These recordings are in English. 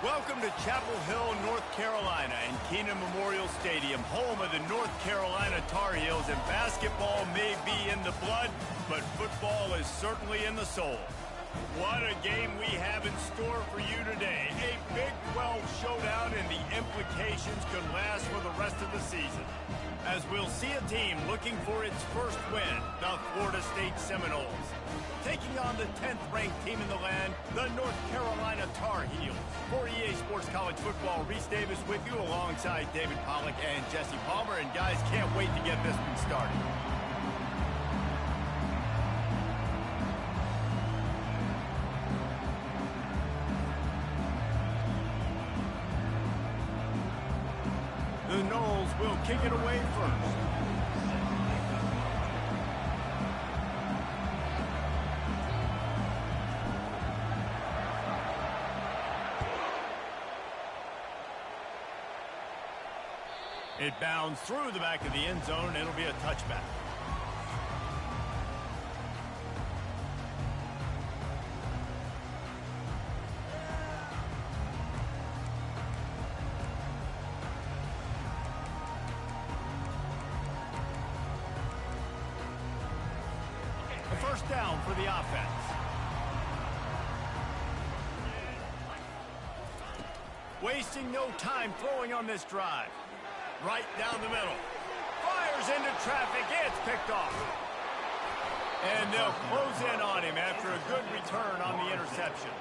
Welcome to Chapel Hill, North Carolina, and Keenan Memorial Stadium, home of the North Carolina Tar Heels. And basketball may be in the blood, but football is certainly in the soul. What a game we have in store for you today. A Big 12 showdown, and the implications could last for the rest of the season. As we'll see a team looking for its first win, the Florida State Seminoles, taking on the 10th-ranked team in the land, the North Carolina Tar Heels. For EA Sports College Football, Reese Davis with you alongside David Pollack and Jesse Palmer. And guys, can't wait to get this one started. The Noles will kick it away first. It bounds through the back of the end zone, and it'll be a touchback. A first down for the offense. Wasting no time throwing on this drive. Right down the middle. Fires into traffic. It's picked off. And they'll close in on him after a good return on the interception.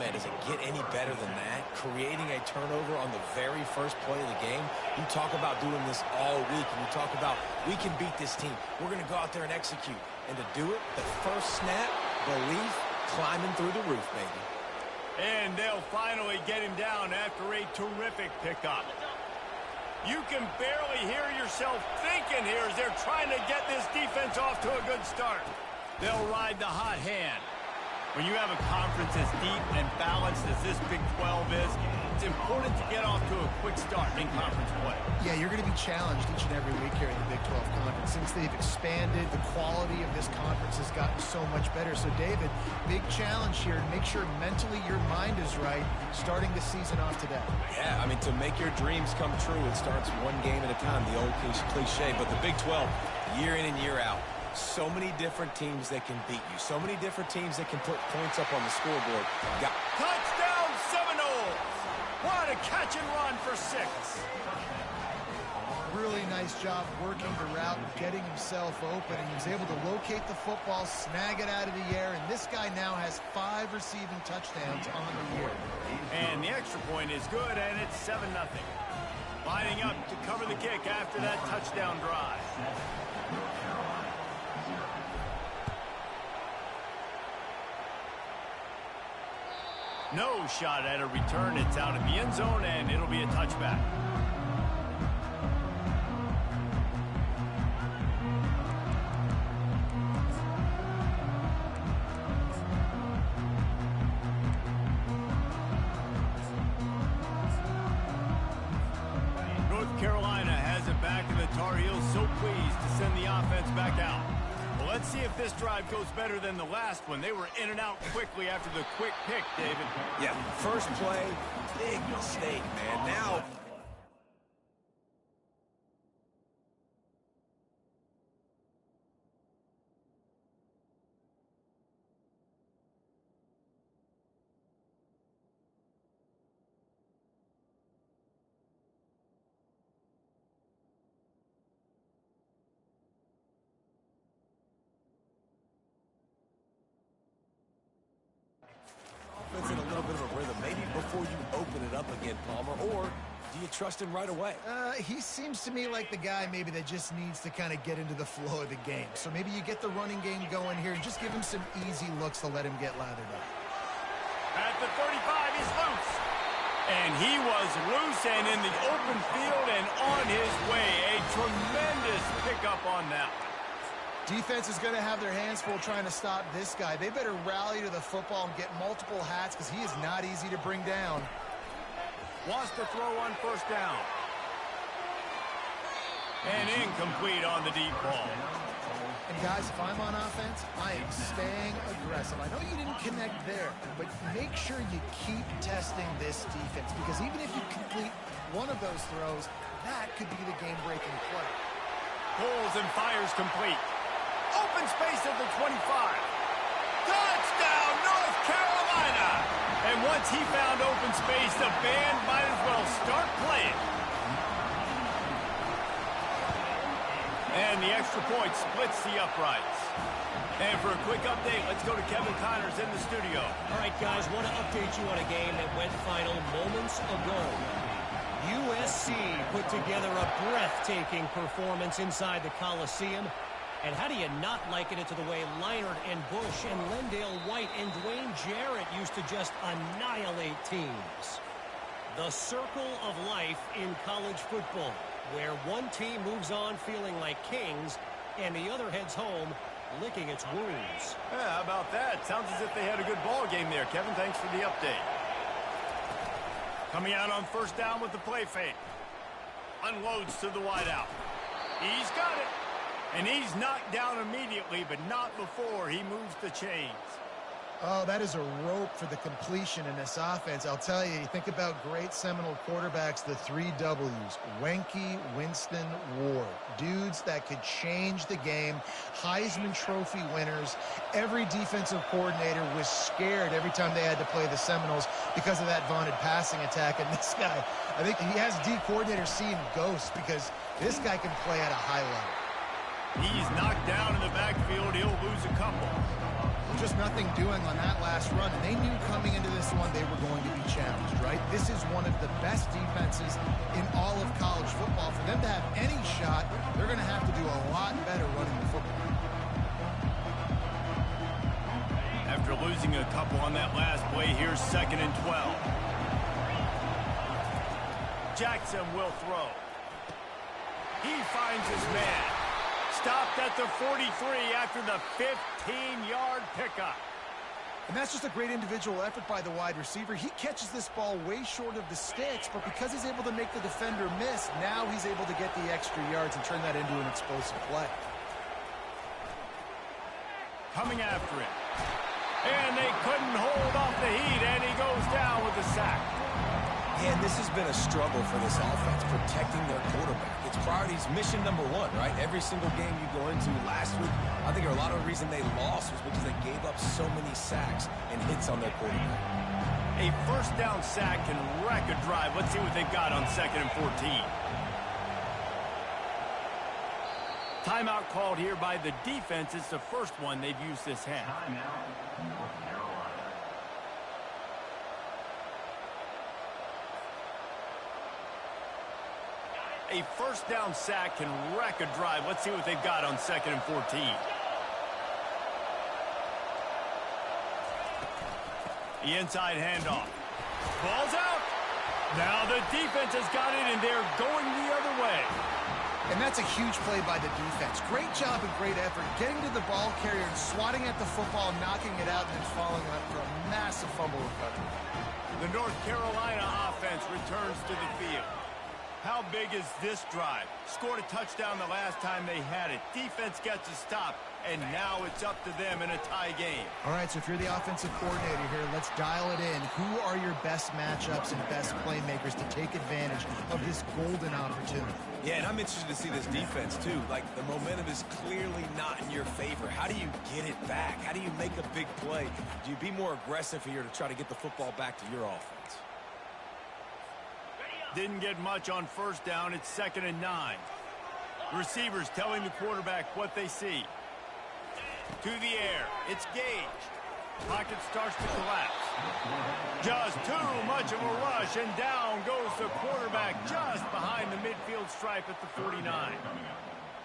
Man, does it get any better than that? Creating a turnover on the very first play of the game. You talk about doing this all week, and you talk about, we can beat this team. We're going to go out there and execute. And to do it, the first snap, belief, climbing through the roof, baby. And they'll finally get him down after a terrific pickup. You can barely hear yourself thinking here as they're trying to get this defense off to a good start. They'll ride the hot hand. When you have a conference as deep and balanced as this Big 12 is, it's important to get off to a quick start in conference play. Yeah, you're going to be challenged each and every week here in the Big 12 Conference. Since they've expanded, the quality of this conference has gotten so much better. So, David, big challenge here. Make sure mentally your mind is right starting the season off today. Yeah, I mean, to make your dreams come true, it starts one game at a time, the old cliche. But the Big 12, year in and year out, so many different teams that can beat you. So many different teams that can put points up on the scoreboard. Touchdown, Seminoles! What a catch and run for 6. Really nice job working the route and getting himself open. And he was able to locate the football, snag it out of the air, and this guy now has 5 receiving touchdowns on the year. And the extra point is good, and it's 7-0. Lining up to cover the kick after that touchdown drive. No shot at a return. It's out of the end zone, and it'll be a touchback. North Carolina has it back, and the Tar Heels so pleased to send the offense back out. Well, let's see if this drive goes better than the last one. They were in and out quickly after the quick pick, David. Yeah, first play, big mistake, man. Now... Offense in a little bit of a rhythm. Maybe before you open it up again, Palmer, or do you trust him right away? He seems to me like the guy maybe that just needs to kind of get into the flow of the game. So maybe you get the running game going here and just give him some easy looks to let him get lathered up. At the 35, he's loose. And he was loose and in the open field and on his way. A tremendous pickup on that one. Defense is going to have their hands full trying to stop this guy. They better rally to the football and get multiple hats because he is not easy to bring down. Wants to throw on first down. And incomplete on the deep ball. And guys, if I'm on offense, I am staying aggressive. I know you didn't connect there, but make sure you keep testing this defense, because even if you complete one of those throws, that could be the game-breaking play. Pulls and fires complete. Open space at the 25. Touchdown, North Carolina! And once he found open space, the band might as well start playing. And the extra point splits the uprights. And for a quick update, let's go to Kevin Connors in the studio. All right, guys, want to update you on a game that went final moments ago. USC put together a breathtaking performance inside the Coliseum. And how do you not liken it to the way Leinart and Bush and Lendale White and Dwayne Jarrett used to just annihilate teams? The circle of life in college football, where one team moves on feeling like kings and the other heads home licking its wounds. Yeah, how about that? Sounds as if they had a good ball game there. Kevin, thanks for the update. Coming out on first down with the play fake. Unloads to the wideout. He's got it. And he's knocked down immediately, but not before he moves the chains. Oh, that is a rope for the completion in this offense. I'll tell you, you think about great Seminole quarterbacks, the 3 W's, Wenke, Winston, Ward. Dudes that could change the game, Heisman Trophy winners. Every defensive coordinator was scared every time they had to play the Seminoles because of that vaunted passing attack. And this guy, I think he has D coordinators seeing ghosts, because this guy can play at a high level. He's knocked down in the backfield. He'll lose a couple. Just nothing doing on that last run, and they knew coming into this one they were going to be challenged, right? This is one of the best defenses in all of college football. For them to have any shot, they're going to have to do a lot better running the football. After losing a couple on that last play, here's 2nd and 12. Jackson will throw. He finds his man. Stopped at the 43 after the 15-yard pickup. And that's just a great individual effort by the wide receiver. He catches this ball way short of the sticks, but because he's able to make the defender miss, now he's able to get the extra yards and turn that into an explosive play. Coming after it. And they couldn't hold off the heat, and he goes down with the sack. And this has been a struggle for this offense, protecting their quarterback. It's priorities, mission number 1, right? Every single game you go into last week, I think a lot of the reason they lost was because they gave up so many sacks and hits on their quarterback. A first down sack can wreck a drive. Let's see what they've got on 2nd and 14. Timeout called here by the defense. It's the first one they've used this half. A first down sack can wreck a drive. Let's see what they've got on 2nd and 14. The inside handoff. Ball's out. Now the defense has got it, and they're going the other way. And that's a huge play by the defense. Great job and great effort getting to the ball carrier and swatting at the football, knocking it out, and then following up for a massive fumble recovery. The North Carolina offense returns to the field. How big is this drive? Scored a touchdown the last time they had it. Defense gets a stop, and now it's up to them in a tie game. All right, so if you're the offensive coordinator here, let's dial it in. Who are your best matchups and best playmakers to take advantage of this golden opportunity? Yeah, and I'm interested to see this defense, too. Like, the momentum is clearly not in your favor. How do you get it back? How do you make a big play? Do you be more aggressive here to try to get the football back to your offense? Didn't get much on first down. It's 2nd and 9. Receivers telling the quarterback what they see. To the air. It's Gage. Pocket starts to collapse. Just too much of a rush, and down goes the quarterback just behind the midfield stripe at the 49.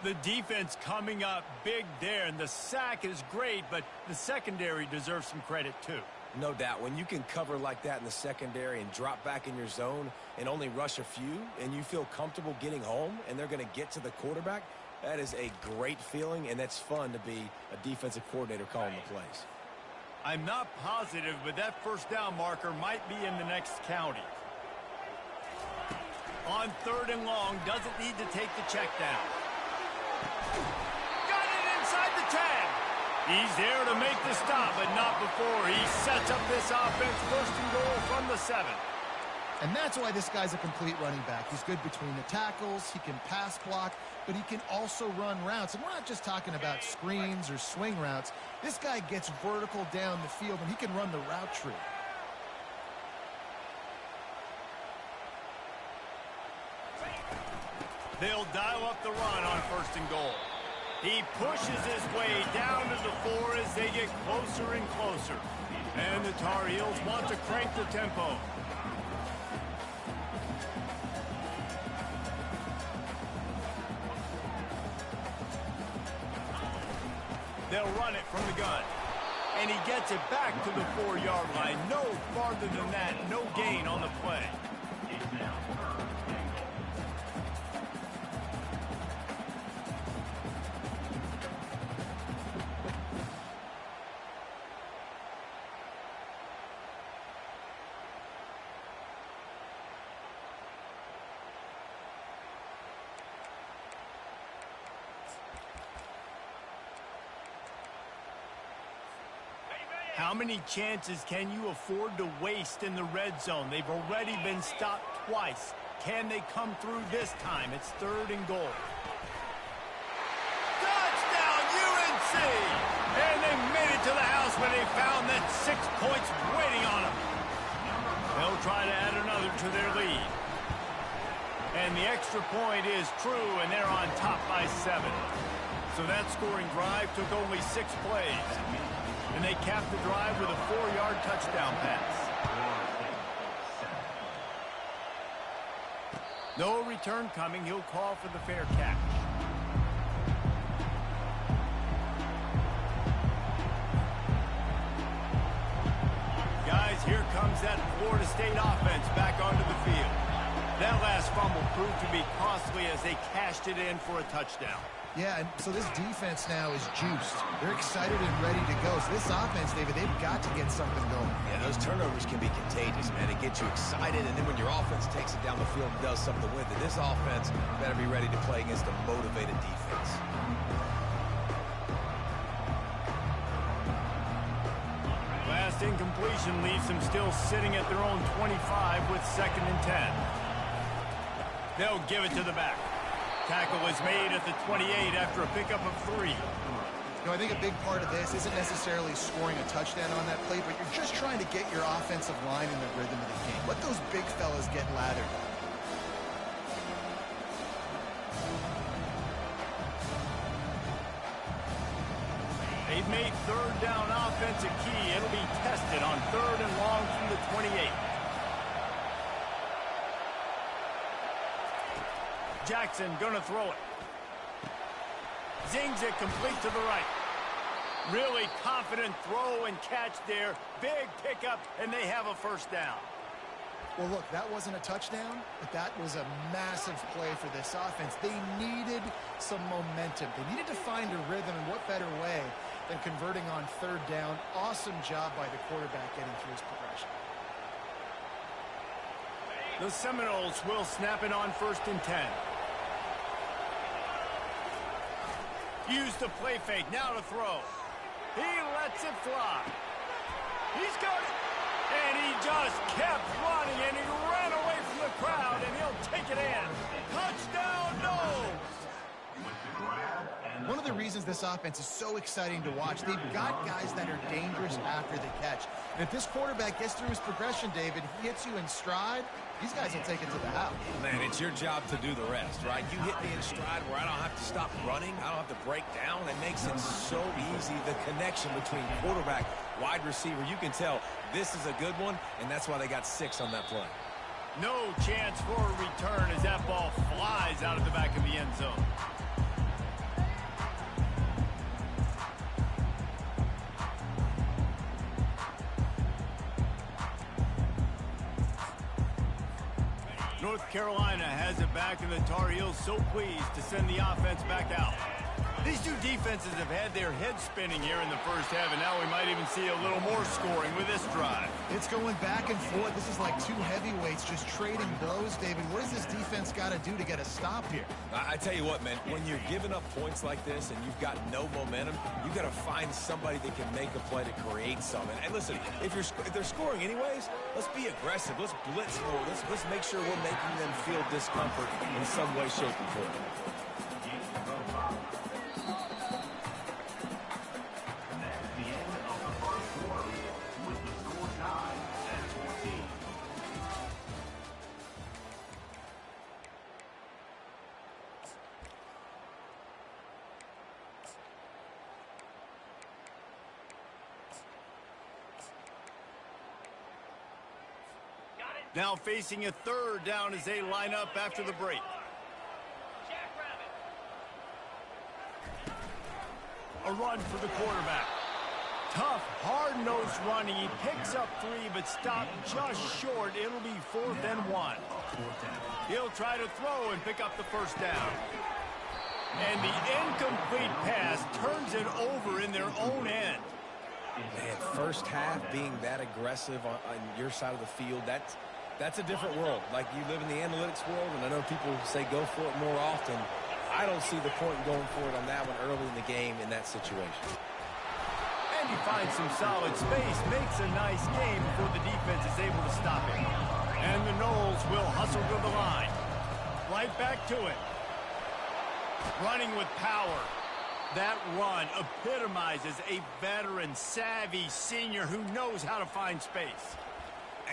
The defense coming up big there, and the sack is great, but the secondary deserves some credit too. No doubt. When you can cover like that in the secondary and drop back in your zone and only rush a few, and you feel comfortable getting home and they're going to get to the quarterback, that is a great feeling, and that's fun to be a defensive coordinator calling the plays. I'm not positive, but that first down marker might be in the next county. On 3rd and long, doesn't need to take the check down. Got it inside the He's there to make the stop, but not before he sets up this offense. First and goal from the 7. And that's why this guy's a complete running back. He's good between the tackles, he can pass block, but he can also run routes. And we're not just talking about screens or swing routes. This guy gets vertical down the field, and he can run the route tree. They'll dial up the run on first and goal. He pushes his way down to the 4 as they get closer and closer. And the Tar Heels want to crank the tempo. They'll run it from the gun. And he gets it back to the 4-yard line. No farther than that. No gain on the play. How many chances can you afford to waste in the red zone? They've already been stopped twice. Can they come through this time? It's third and goal. Touchdown, UNC! And they made it to the house when they found that 6 points waiting on them. They'll try to add another to their lead. And the extra point is true, and they're on top by 7. So that scoring drive took only 6 plays. And they capped the drive with a 4-yard touchdown pass. No return coming. He'll call for the fair catch. Guys, here comes that Florida State offense back onto the field. That last fumble proved to be costly as they cashed it in for a touchdown. Yeah, and so this defense now is juiced. They're excited and ready to go. So this offense, David, they've got to get something going. Yeah, those turnovers can be contagious, man. It gets you excited, and then when your offense takes it down the field and does something with it, this offense better be ready to play against a motivated defense. Last incompletion leaves them still sitting at their own 25 with 2nd and 10. They'll give it to the back. Tackle is made at the 28 after a pickup of 3. You know, I think a big part of this isn't necessarily scoring a touchdown on that play, but you're just trying to get your offensive line in the rhythm of the game. Let those big fellas get lathered. They've made third down offense a key. It'll be tested on 3rd and long from the 28. Jackson gonna throw it. Zings it complete to the right. Really confident throw and catch there. Big pickup, and they have a first down. Well, look, that wasn't a touchdown, but that was a massive play for this offense. They needed some momentum. They needed to find a rhythm, and what better way than converting on 3rd down. Awesome job by the quarterback getting through his progression. The Seminoles will snap it on 1st and 10. Use the play fake, now to throw. He lets it fly. He's got it. And he just kept running, and he ran away from the crowd, and he'll take it in. Touchdown, Noles! One of the reasons this offense is so exciting to watch, they've got guys that are dangerous after the catch. And if this quarterback gets through his progression, David, he hits you in stride, these guys will take it to the house. Man, it's your job to do the rest, right? You hit me in stride where I don't have to stop running. I don't have to break down. It makes it so easy. The connection between quarterback, wide receiver, you can tell this is a good one, and that's why they got 6 on that play. No chance for a return as that ball flies out of the back of the end zone. North Carolina has it back, and the Tar Heels so pleased to send the offense back out. These two defenses have had their heads spinning here in the first half, and now we might even see a little more scoring with this drive. It's going back and forth. This is like two heavyweights just trading blows, David. What does this defense got to do to get a stop here? I tell you what, man, when you're giving up points like this and you've got no momentum, you got to find somebody that can make a play to create something. And listen, if they're scoring anyways, let's be aggressive. Let's blitz more. Let's make sure we're making them feel discomfort in some way, shape, or form. Now facing a third down as they line up after the break. A run for the quarterback. Tough, hard-nosed running. He picks up 3, but stopped just short. It'll be 4th and 1. He'll try to throw and pick up the first down. And the incomplete pass turns it over in their own end. Man, first half being that aggressive on your side of the field, that's a different world. Like, you live in the analytics world, and I know people say go for it more often. I don't see the point in going for it on that one early in the game in that situation. And he finds some solid space, makes a nice game before the defense is able to stop him. And the Knowles will hustle to the line. Right back to it. Running with power. That run epitomizes a veteran, savvy senior who knows how to find space.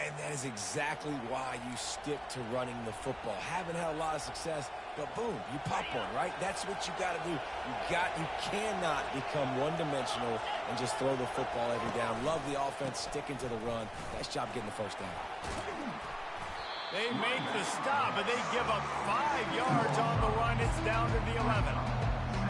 And that is exactly why you stick to running the football. Haven't had a lot of success, but boom, you pop one, right? That's what you got to do. You cannot become one-dimensional and just throw the football every down. Love the offense, sticking to the run. Nice job getting the first down. They make the stop, but they give up 5 yards on the run. It's down to the 11.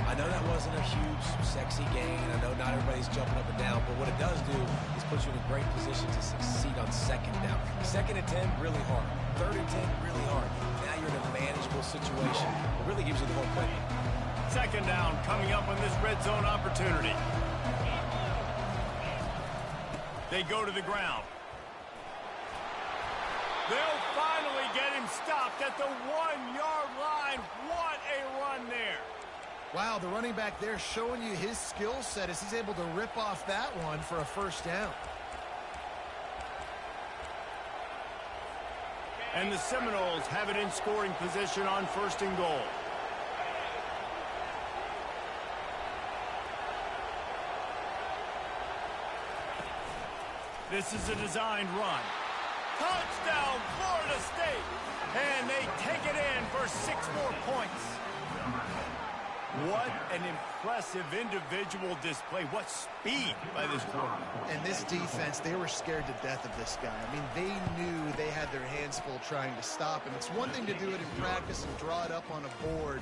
I know that wasn't a huge, sexy gain. I know not everybody's jumping up and down, but what it does do is put you in a great position to succeed on 2nd down. 2nd and 10, really hard. 3rd and 10, really hard. Now you're in a manageable situation. It really gives you the whole play. 2nd down coming up on this red zone opportunity. They go to the ground. They'll finally get him stopped at the 1-yard line. What a run there. Wow, the running back there showing you his skill set as he's able to rip off that one for a first down. And the Seminoles have it in scoring position on 1st and goal. This is a designed run. Touchdown, Florida State! And they take it in for 6 more points. What an impressive individual display. What speed by this quarterback. And this defense, they were scared to death of this guy. I mean, they knew they had their hands full trying to stop him. It's one thing to do it in practice and draw it up on a board.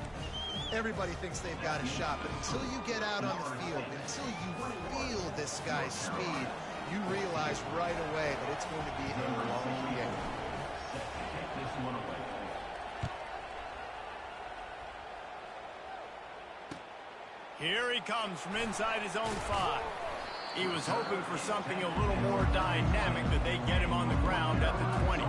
Everybody thinks they've got a shot, but until you get out on the field, until you feel this guy's speed, you realize right away that it's going to be a long game. Here he comes from inside his own 5. He was hoping for something a little more dynamic, but they get him on the ground at the 20.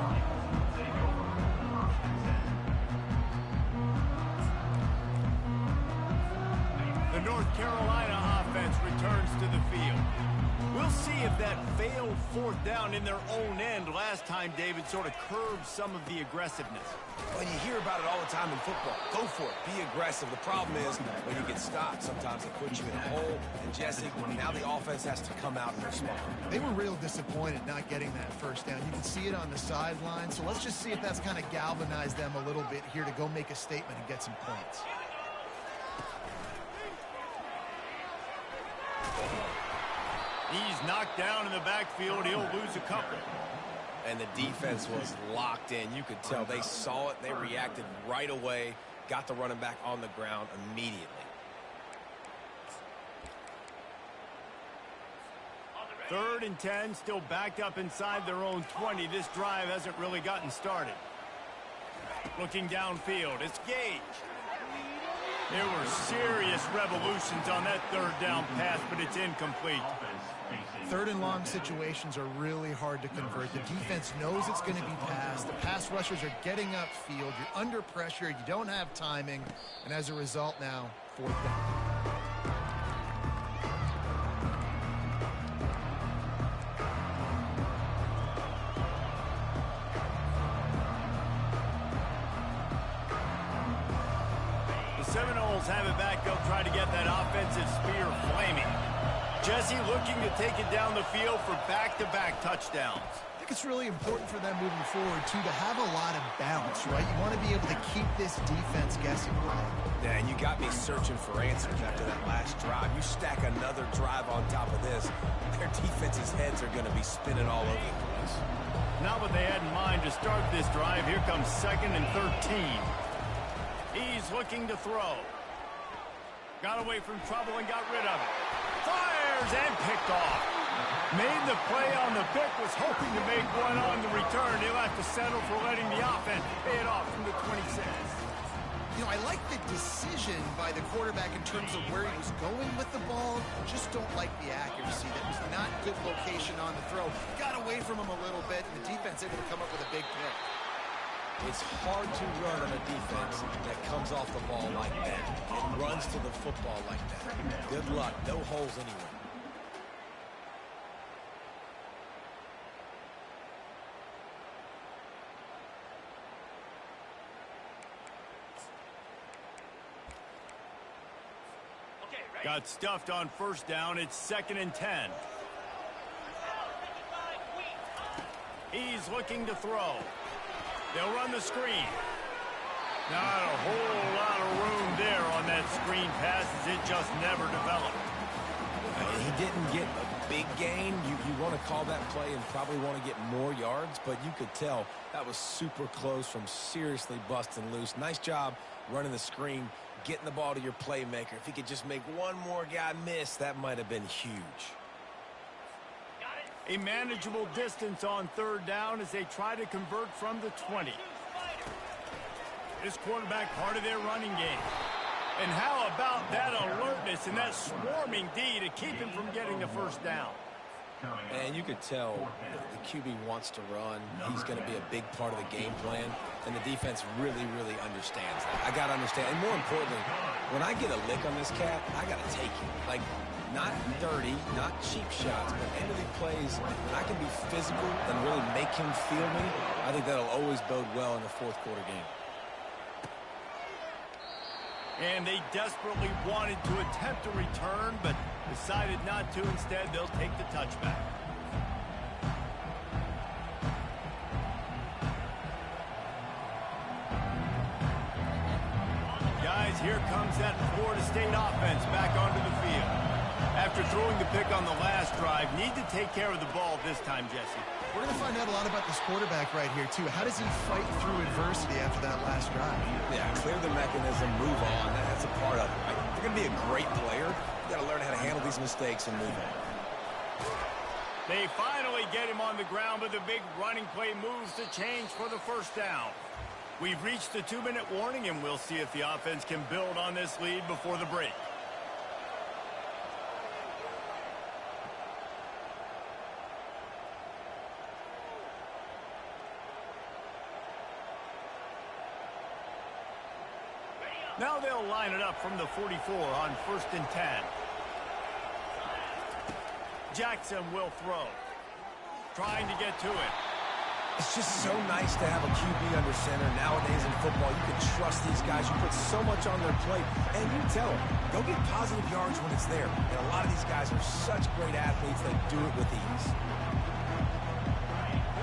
The North Carolina offense returns to the field. We'll see if that failed 4th down in their own end last time, David, sort of curbed some of the aggressiveness. Well, you hear about it all the time in football. Go for it. Be aggressive. The problem is when you get stopped, sometimes it puts you in a hole. And, Jesse, now the offense has to come out and respond. They were real disappointed not getting that first down. You can see it on the sideline. So let's just see if that's kind of galvanized them a little bit here to go make a statement and get some points. He's knocked down in the backfield. He'll lose a couple. And the defense was locked in. You could tell they saw it. They reacted right away. Got the running back on the ground immediately. Third and 10, still backed up inside their own 20. This drive hasn't really gotten started. Looking downfield, it's Gage. There were serious revolutions on that third down pass, but it's incomplete. Third and long situations are really hard to convert. The defense knows it's going to be passed. The pass rushers are getting upfield. You're under pressure. You don't have timing. And as a result now, fourth down. Seminoles have it back. They'll try to get that offensive spear flaming. Jesse looking to take it down the field for back-to-back touchdowns. I think it's really important for them moving forward, too, to have a lot of balance, right? You want to be able to keep this defense guessing. Yeah, and you got me searching for answers after that last drive. You stack another drive on top of this, their defense's heads are going to be spinning all over the place. Not what they had in mind to start this drive. Here comes 2nd and 13. He's looking to throw. Got away from trouble and got rid of it. Fires and picked off. Made the play on the pick, was hoping to make one on the return. He'll have to settle for letting the offense pay it off from the 26. You know, I like the decision by the quarterback in terms of where he was going with the ball. Just don't like the accuracy. That was not good location on the throw. Got away from him a little bit, and the defense able to come up with a big pick. It's hard to run on a defense that comes off the ball like that and runs to the football like that. Good luck. No holes anywhere. Got stuffed on first down. It's 2nd and 10. He's looking to throw. They'll run the screen. Not a whole lot of room there on that screen pass as it just never developed. He didn't get a big gain. You want to call that play and probably want to get more yards, but you could tell that was super close from seriously busting loose. Nice job running the screen, getting the ball to your playmaker. If he could just make one more guy miss, that might have been huge. A manageable distance on third down as they try to convert from the 20. This quarterback part of their running game. And how about that alertness and that swarming D to keep him from getting the first down? And you could tell the QB wants to run. He's going to be a big part of the game plan. And the defense really, really understands that. I got to understand. And more importantly, when I get a lick on this cat, I got to take it. Like, not dirty, not cheap shots, but end of the plays, when I can be physical and really make him feel me, I think that'll always bode well in the fourth quarter game. And they desperately wanted to attempt a return, but decided not to. Instead, they'll take the touchback. Guys, here comes that Florida State offense back onto the field. After throwing the pick on the last drive, need to take care of the ball this time, Jesse. We're going to find out a lot about this quarterback right here, too. How does he fight through adversity after that last drive? Yeah, clear the mechanism, move on. That's a part of it. Right? If you're going to be a great player, you got to learn how to handle these mistakes and move on. They finally get him on the ground, but the big running play moves to change for the first down. We've reached the 2-minute warning, and we'll see if the offense can build on this lead before the break. Now they'll line it up from the 44 on 1st and 10. Jackson will throw. Trying to get to it. It's just so nice to have a QB under center. Nowadays in football, you can trust these guys. You put so much on their plate, and you tell them, go get positive yards when it's there. And a lot of these guys are such great athletes that do it with ease.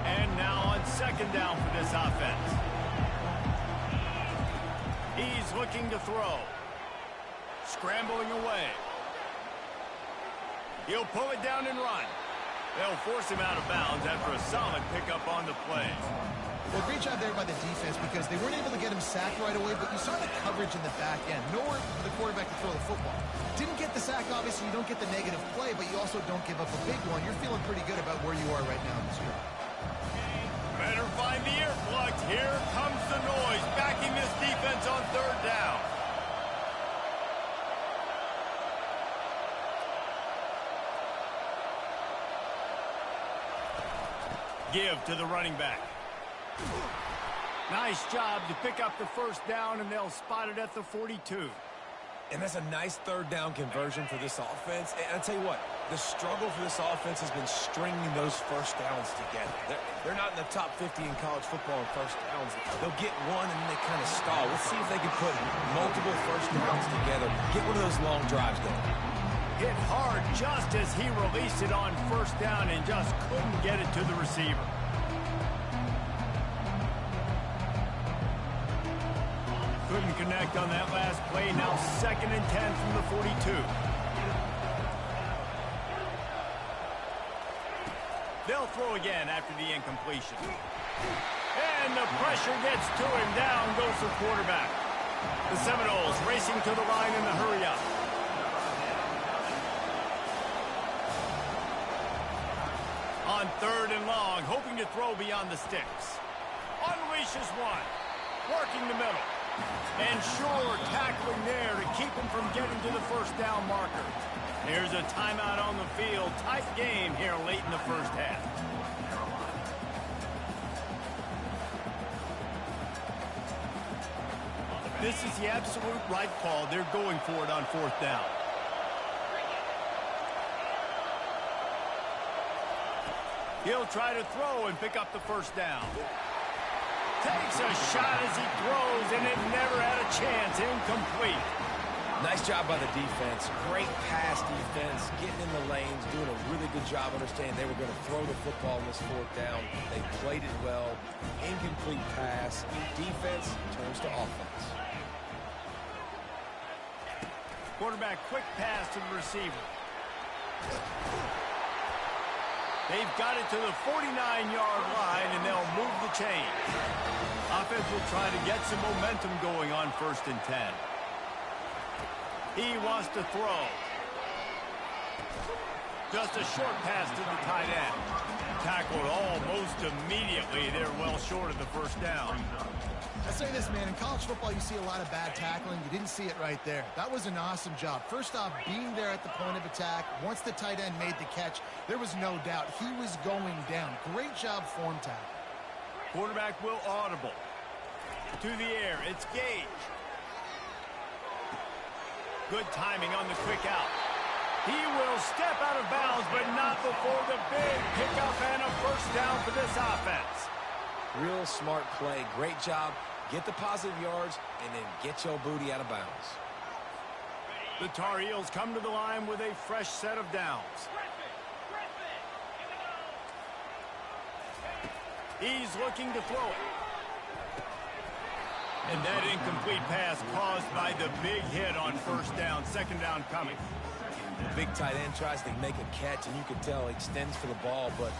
And now on 2nd down for this offense. He's looking to throw. Scrambling away. He'll pull it down and run. They'll force him out of bounds after a solid pickup on the play. Well, great job there by the defense because they weren't able to get him sacked right away, but you saw the coverage in the back end. Nowhere for the quarterback to throw the football. Didn't get the sack, obviously. You don't get the negative play, but you also don't give up a big one. You're feeling pretty good about where you are right now in this drive. Better find the earplugs. Here comes the noise, backing this defense on 3rd down. give to the running back. Nice job to pick up the first down, and they'll spot it at the 42. And that's a nice third down conversion for this offense. And I'll tell you what, the struggle for this offense has been stringing those first downs together. They're not in the top 50 in college football in first downs. They'll get one and then they kind of stall. Let's see if they can put multiple first downs together, get one of those long drives going. Hit hard just as he released it on first down and just couldn't get it to the receiver. Couldn't connect on that last play. Now 2nd and 10 from the 42. They'll throw again after the incompletion. And the pressure gets to him. Down goes the quarterback. The Seminoles racing to the line in the hurry-up. On 3rd and long, hoping to throw beyond the sticks. Unleashes one. Working the middle. And sure tackling there to keep him from getting to the first down marker. Here's a timeout on the field. Tight game here late in the first half. This is the absolute right call. They're going for it on 4th down. He'll try to throw and pick up the first down. Takes a shot as he throws, and it never had a chance. Incomplete. Nice job by the defense. Great pass defense, getting in the lanes, doing a really good job understanding they were going to throw the football in this 4th down. They played it well. Incomplete pass. Defense turns to offense. Quarterback quick pass to the receiver. They've got it to the 49-yard line, and they'll move the chain. Offense will try to get some momentum going on 1st and 10. He wants to throw. Just a short pass to the tight end. Tackled almost immediately. They're well short of the first down. I say this, man, in college football you see a lot of bad tackling. You didn't see it right there. That was an awesome job. First off, being there at the point of attack. Once the tight end made the catch, there was no doubt he was going down. Great job form tackle. Quarterback will audible. To the air, it's Gage. Good timing on the quick out. He will step out of bounds, but not before the big pickup and a first down for this offense. Real smart play. Great job. Get the positive yards, and then get your booty out of bounds. The Tar Heels come to the line with a fresh set of downs. He's looking to throw it. And that incomplete pass caused by the big hit on first down. 2nd down coming. The big tight end tries to make a catch, and you can tell he extends for the ball, but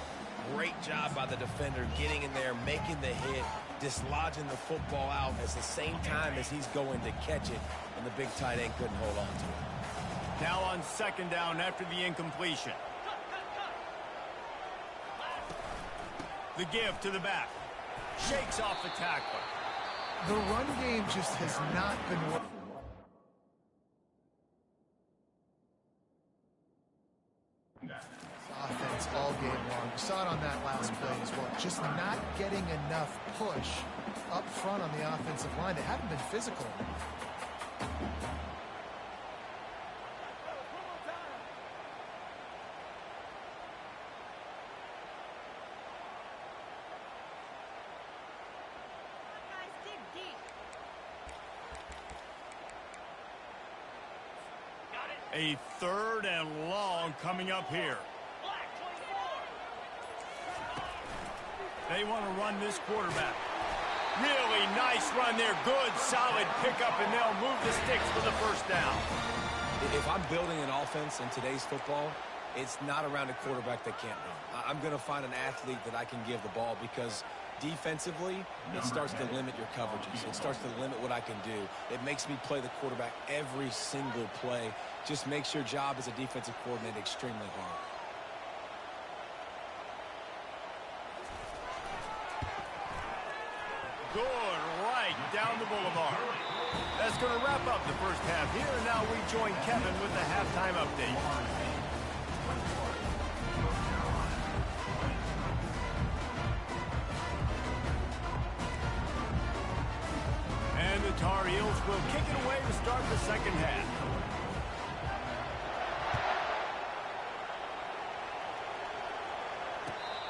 great job by the defender getting in there, making the hit, dislodging the football out at the same time as he's going to catch it, and the big tight end couldn't hold on to it. Now on 2nd down after the incompletion. The give to the back. Shakes off the tackler. The run game just has not been working. Offense all game long. We saw it on that last play as well. Just not getting enough push up front on the offensive line. They haven't been physical. A 3rd and long coming up here. They want to run this quarterback. Really nice run there. Good, solid pickup, and they'll move the sticks for the first down. If I'm building an offense in today's football, it's not around a quarterback that can't run. I'm going to find an athlete that I can give the ball because defensively, it starts to limit your coverages. It starts to limit what I can do. It makes me play the quarterback every single play. Just makes your job as a defensive coordinator extremely hard. Good, right down the boulevard. That's going to wrap up the first half here. And now we join Kevin with the halftime update. Tar Heels will kick it away to start the second half.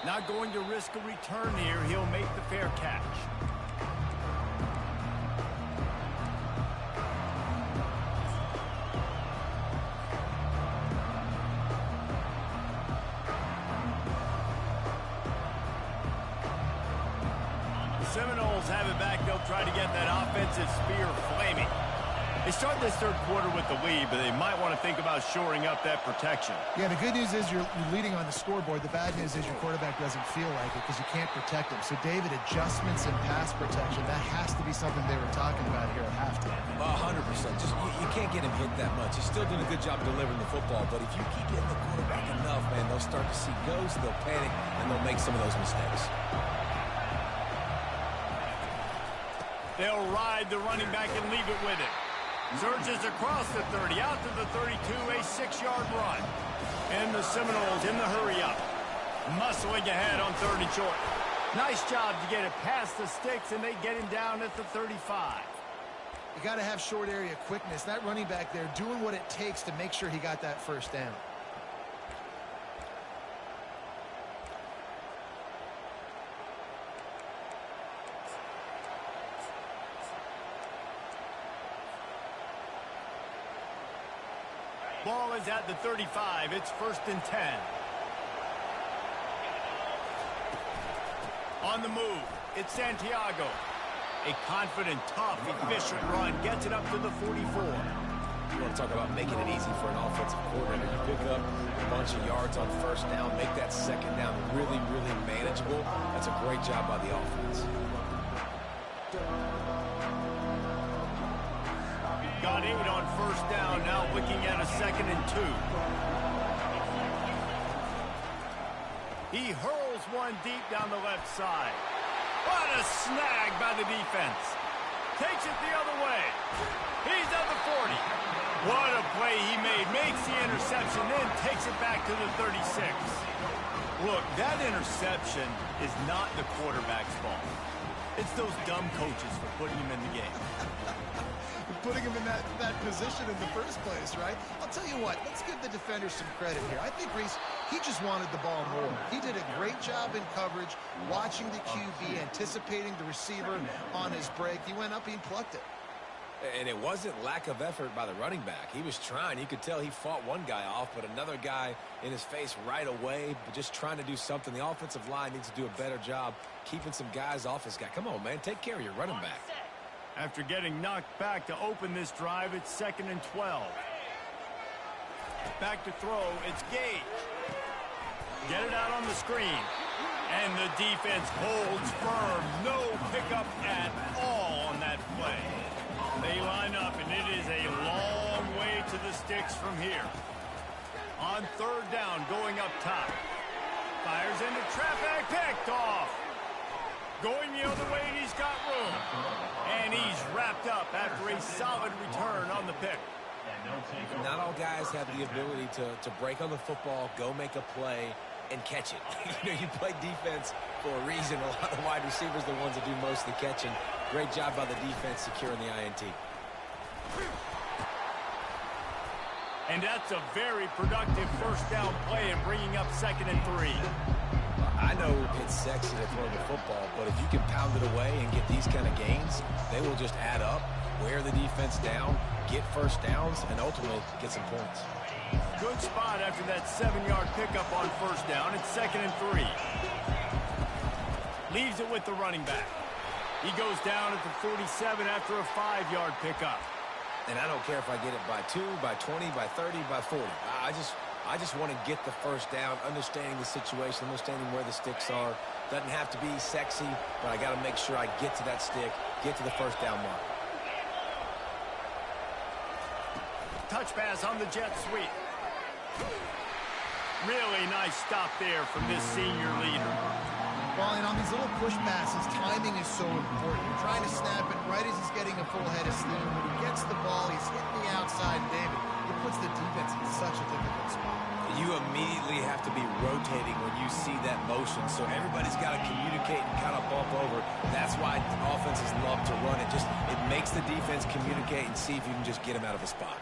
Not going to risk a return here. He'll make the fair catch. Seminoles have it back. They'll try to get that offensive spear flaming. They start this third quarter with the lead, but they might want to think about shoring up that protection. Yeah, the good news is you're leading on the scoreboard. The bad news is your quarterback doesn't feel like it because you can't protect him. So, David, adjustments in pass protection, that has to be something they were talking about here at halftime. 100%. Just you can't get him hit that much. He's still doing a good job delivering the football, but if you keep hitting the quarterback enough, man, they'll start to see ghosts, they'll panic, and they'll make some of those mistakes. They'll ride the running back and leave it with it. Surges across the 30, out to the 32, a 6-yard run. And the Seminoles in the hurry-up. Muscling ahead on 3rd and short. Nice job to get it past the sticks, and they get him down at the 35. You got to have short area quickness. That running back there doing what it takes to make sure he got that first down. Ball is at the 35. It's 1st and 10. On the move, it's Santiago. A confident, tough, efficient run gets it up to the 44. You want to talk about making it easy for an offensive coordinator. You pick up a bunch of yards on 1st down, make that 2nd down really, really manageable. That's a great job by the offense. Got 8 on 1st down, now looking at a 2nd and 2. He hurls one deep down the left side. What a snag by the defense. Takes it the other way. He's at the 40. What a play he made. Makes the interception, then takes it back to the 36. Look, that interception is not the quarterback's fault. It's those dumb coaches for putting him in the game. Putting him in that position in the first place, right? I'll tell you what, let's give the defender some credit here. I think Reese, he just wanted the ball more. He did a great job in coverage, watching the QB, anticipating the receiver on his break. He went up and he plucked it. And it wasn't lack of effort by the running back. He was trying. You could tell he fought one guy off, but another guy in his face right away, but just trying to do something. The offensive line needs to do a better job keeping some guys off his guy. Come on, man. Take care of your running back. After getting knocked back to open this drive, it's 2nd and 12. Back to throw, it's Gage. Get it out on the screen. And the defense holds firm. No pickup at all on that play. They line up, and it is a long way to the sticks from here. On 3rd down, going up top. Fires into traffic, picked off. Going the other way, and he's got room. And he's wrapped up after a solid return on the pick. Not all guys have the ability to break on the football, go make a play, and catch it. You play defense for a reason. A lot of wide receivers are the ones that do most of the catching. Great job by the defense securing the INT. And that's a very productive 1st down play and bringing up 2nd and 3. I know it's sexy to throw the football, but if you can pound it away and get these kind of gains, they will just add up, wear the defense down, get 1st downs, and ultimately get some points. Good spot after that 7-yard pickup on 1st down. It's 2nd and 3. Leaves it with the running back. He goes down at the 47 after a 5-yard pickup. And I don't care if I get it by 2, by 20, by 30, by 40. I just want to get the 1st down, understanding the situation, understanding where the sticks are. Doesn't have to be sexy, but I got to make sure I get to that stick, get to the 1st down mark. Touch pass on the jet sweep. Really nice stop there from this senior leader. Well, and on these little push passes, timing is so important. You're trying to snap it right as he's getting a full head of steam. When he gets the ball, he's hitting the outside, David. It puts the defense in such a difficult spot. You immediately have to be rotating when you see that motion, so everybody's got to communicate and kind of bump over. That's why offenses love to run it. It makes the defense communicate and see if you can just get him out of a spot.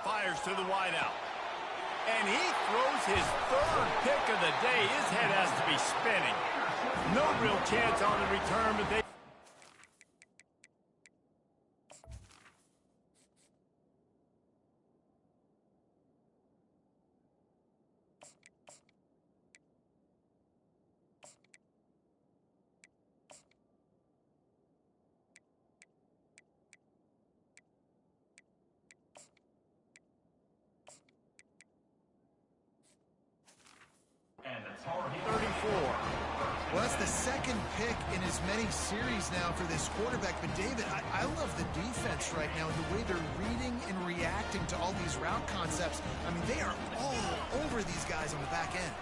Fires to the wideout. And he throws his third pick of the day. His head has to be spinning. No real chance on the return, but they... And the Tar Heels 34. Well, that's the second pick in as many series now for this quarterback. But, David, I love the defense right now, the way they're reading and reacting to all these route concepts. I mean, they are all over these guys on the back end.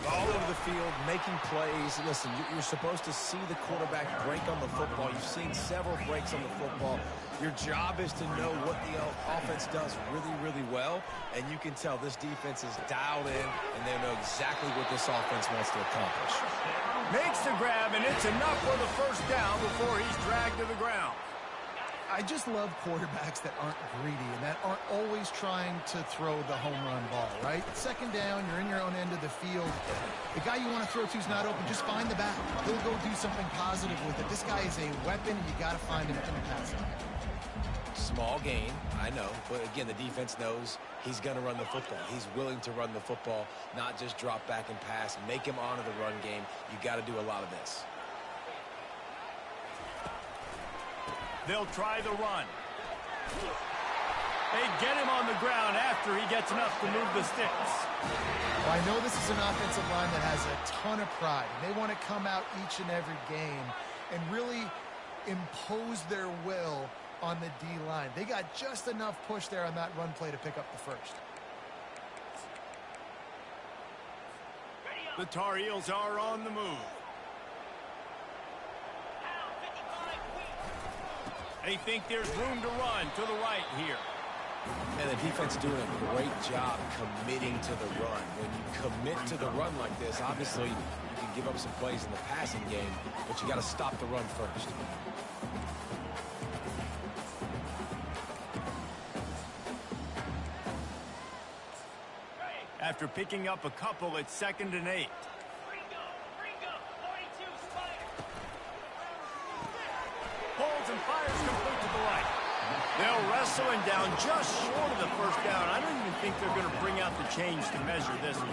All over the field, making plays. Listen, you're supposed to see the quarterback break on the football. You've seen several breaks on the football. Your job is to know what the offense does really, really well, and you can tell this defense is dialed in, and they know exactly what this offense wants to accomplish. Makes the grab, and it's enough for the first down before he's dragged to the ground. I just love quarterbacks that aren't greedy and that aren't always trying to throw the home run ball, right? Second down, you're in your own end of the field. The guy you want to throw to is not open. Just find the back. He'll go do something positive with it. This guy is a weapon, and you got to find him in the passing. Small gain, I know, but again, the defense knows he's going to run the football. He's willing to run the football, not just drop back and pass, make him honor the run game. You got to do a lot of this. They'll try the run. They get him on the ground after he gets enough to move the sticks. Well, I know this is an offensive line that has a ton of pride. They want to come out each and every game and really impose their will on the D-line. They got just enough push there on that run play to pick up the first. The Tar Heels are on the move. They think there's room to run to the right here. And the defense doing a great job committing to the run. When you commit to the run like this, obviously you can give up some plays in the passing game, but you got to stop the run first. After picking up a couple, it's 2nd and 8. Holds and fires complete to the right. They'll wrestle him down just short of the first down. I don't even think they're going to bring out the change to measure this one.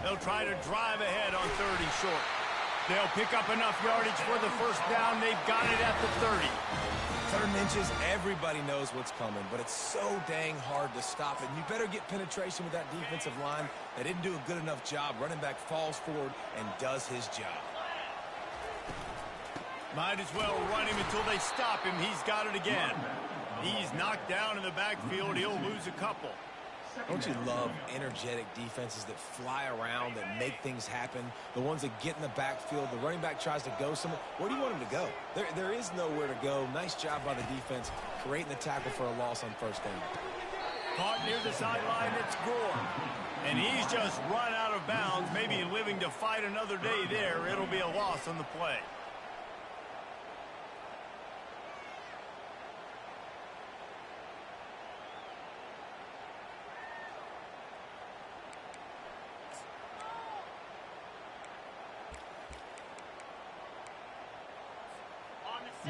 They'll try to drive ahead on 3rd and short. They'll pick up enough yardage for the first down. They've got it at the 30. 3rd and inches, everybody knows what's coming, but it's so dang hard to stop it. And you better get penetration with that defensive line. They didn't do a good enough job. Running back falls forward and does his job. Might as well run him until they stop him. He's got it again. He's knocked down in the backfield. He'll lose a couple. Don't you love energetic defenses that fly around, that make things happen? The ones that get in the backfield, the running back tries to go somewhere. Where do you want him to go? There is nowhere to go. Nice job by the defense, creating the tackle for a loss on 1st down. Caught near the sideline, it's Gore. And he's just run out of bounds, maybe living to fight another day there. It'll be a loss on the play.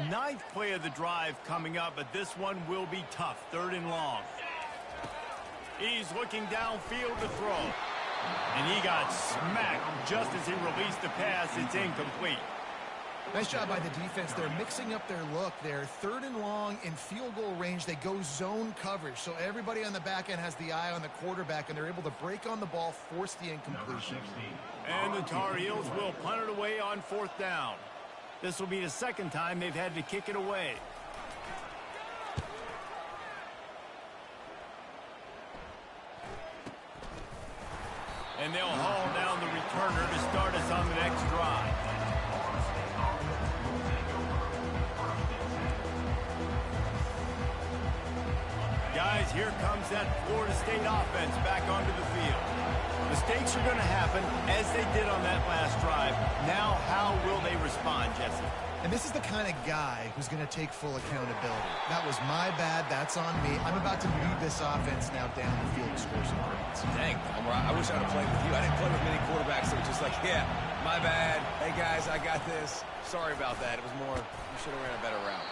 Ninth play of the drive coming up, but this one will be tough. 3rd and long. He's looking downfield to throw. And he got smacked just as he released the pass. It's incomplete. Nice job by the defense. They're mixing up their look there. 3rd and long in field goal range. They go zone coverage. So everybody on the back end has the eye on the quarterback, and they're able to break on the ball, force the incompletion. And the Tar Heels will punt it away on 4th down. This will be the 2nd time they've had to kick it away. And they'll haul down the returner to start us on the next drive. Guys, here comes that Florida State offense back onto the field. Mistakes are going to happen, as they did on that last drive. Now, how will they respond, Jesse? And this is the kind of guy who's going to take full accountability. That was my bad. That's on me. I'm about to lead this offense now down the field to score some points. Dang, I wish I would have played with you. I didn't play with many quarterbacks that were just like, yeah, my bad. Hey, guys, I got this. Sorry about that. It was more, you should have ran a better route.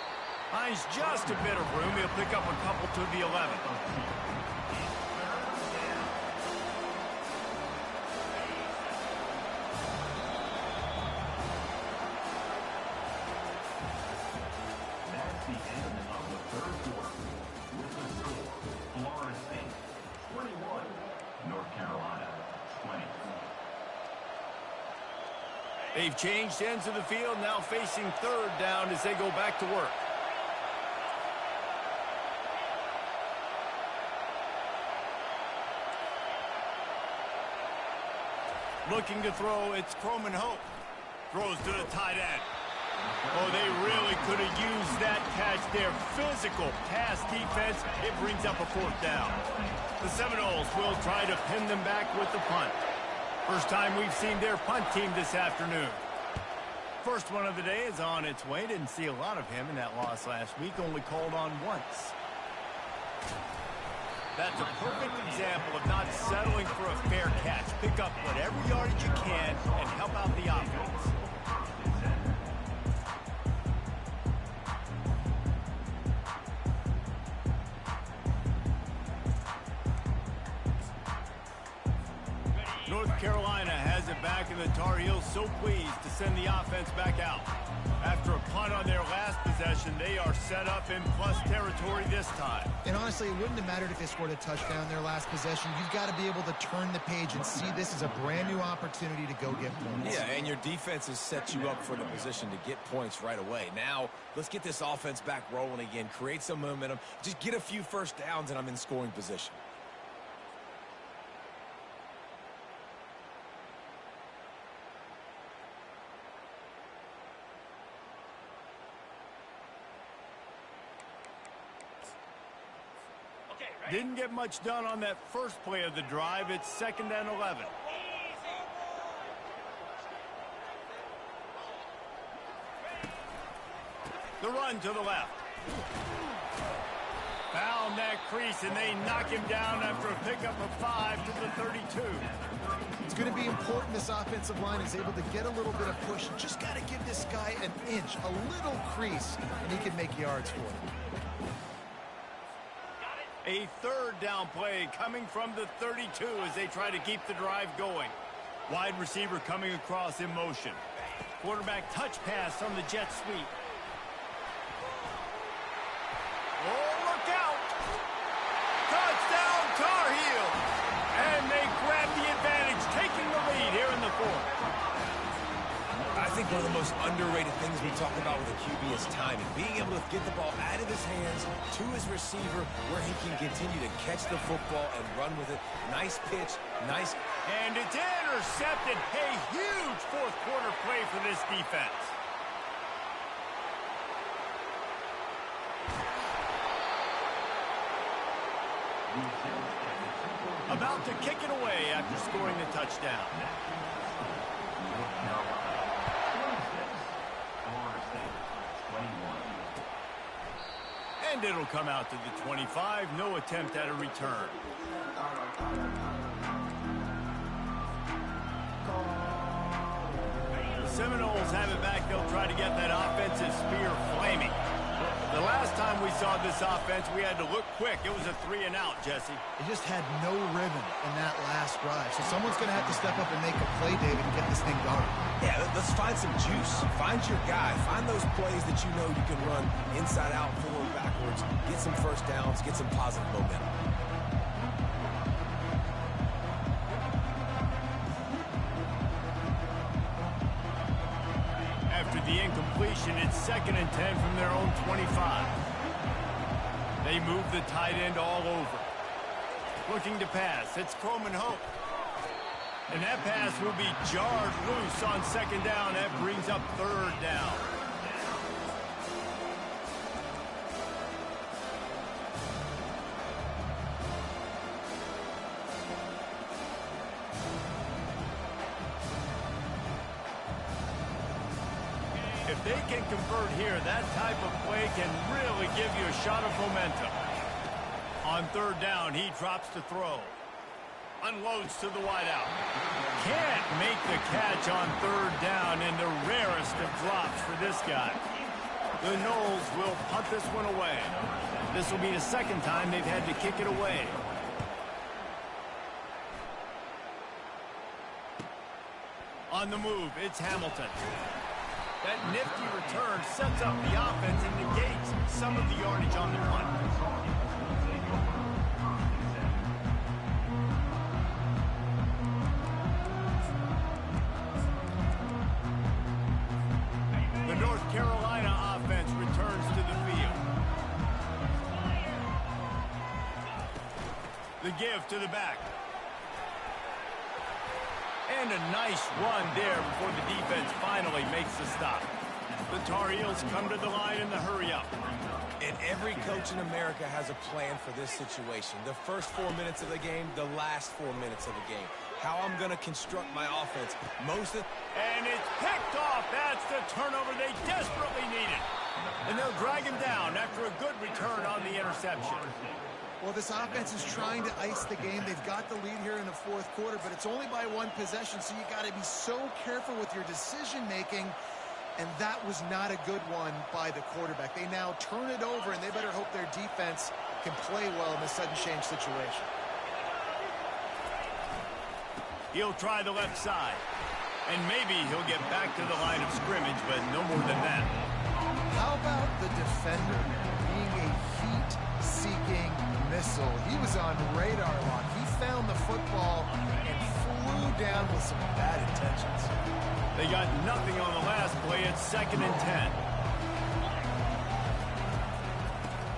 Finds just a bit of room. He'll pick up a couple to the 11. They've changed ends of the field, now facing third down as they go back to work. Looking to throw, it's Croman Hope. Throws to the tight end. Oh, they really could have used that catch there. Physical pass defense. It brings up a fourth down. The Seminoles will try to pin them back with the punt. First time we've seen their punt team this afternoon. First one of the day is on its way. Didn't see a lot of him in that loss last week. Only called on once. That's a perfect example of not settling for a fair catch. Pick up whatever yardage you can and help out the offense. North Carolina has it back, and the Tar Heels so pleased to send the offense back out. After a punt on their last possession, they are set up in plus territory this time. And honestly, it wouldn't have mattered if they scored a touchdown their last possession. You've got to be able to turn the page and see this as a brand new opportunity to go get points. Yeah, and your defense has set you up for the position to get points right away. Now, let's get this offense back rolling again, create some momentum, just get a few first downs, and I'm in scoring position. Didn't get much done on that first play of the drive. It's 2nd and 11. The run to the left. Found that crease, and they knock him down after a pickup of 5 to the 32. It's going to be important this offensive line is able to get a little bit of push. Just got to give this guy an inch, a little crease, and he can make yards for it. A third down play coming from the 32 as they try to keep the drive going. Wide receiver coming across in motion. Quarterback touch pass on the jet sweep. Oh, look out! Touchdown, Tar Heels! And they grab the advantage, taking the lead here in the fourth. I think one of the most underrated things we talk about with a QB is timing. Being able to get the ball out of his hands to his receiver where he can continue to catch the football and run with it. Nice pitch, nice. And it's intercepted. A huge fourth quarter play for this defense. About to kick it away after scoring the touchdown. And it'll come out to the 25. No attempt at a return. The Seminoles have it back. They'll try to get that offensive spear flaming. The last time we saw this offense, we had to look quick. It was a 3-and-out, Jesse. They just had no rhythm in that last drive. So someone's going to have to step up and make a play, David, and get this thing going. Yeah, let's find some juice. Find your guy. Find those plays that you know you can run inside out, forward, backwards. Get some first downs. Get some positive momentum. After the incompletion, it's 2nd and 10 from their own 25. They move the tight end all over. Looking to pass. It's Croman Hope. And that pass will be jarred loose on second down. That brings up third down. If they can convert here, that type of play can really give you a shot of momentum. On third down, he drops to throw. Unloads to the wideout. Can't make the catch on third down, and the rarest of drops for this guy. The Noles will punt this one away. This will be the second time they've had to kick it away. On the move, it's Hamilton. That nifty return sets up the offense and negates some of the yardage on the punt. The North Carolina offense returns to the field. The give to the back. And a nice run there before the defense finally makes the stop. The Tar Heels come to the line in the hurry-up. And every coach in America has a plan for this situation. The first 4 minutes of the game, the last 4 minutes of the game. How I'm going to construct my offense. And it's picked off. That's the turnover they desperately needed. And they'll drag him down after a good return on the interception. Well, this offense is trying to ice the game. They've got the lead here in the fourth quarter, but it's only by one possession, so you got to be so careful with your decision-making, and that was not a good one by the quarterback. They now turn it over, and they better hope their defense can play well in this sudden change situation. He'll try the left side, and maybe he'll get back to the line of scrimmage, but no more than that. How about the defender being a heat-seeking missile? He was on radar lock. He found the football and flew down with some bad intentions. They got nothing on the last play. It's 2nd and 10.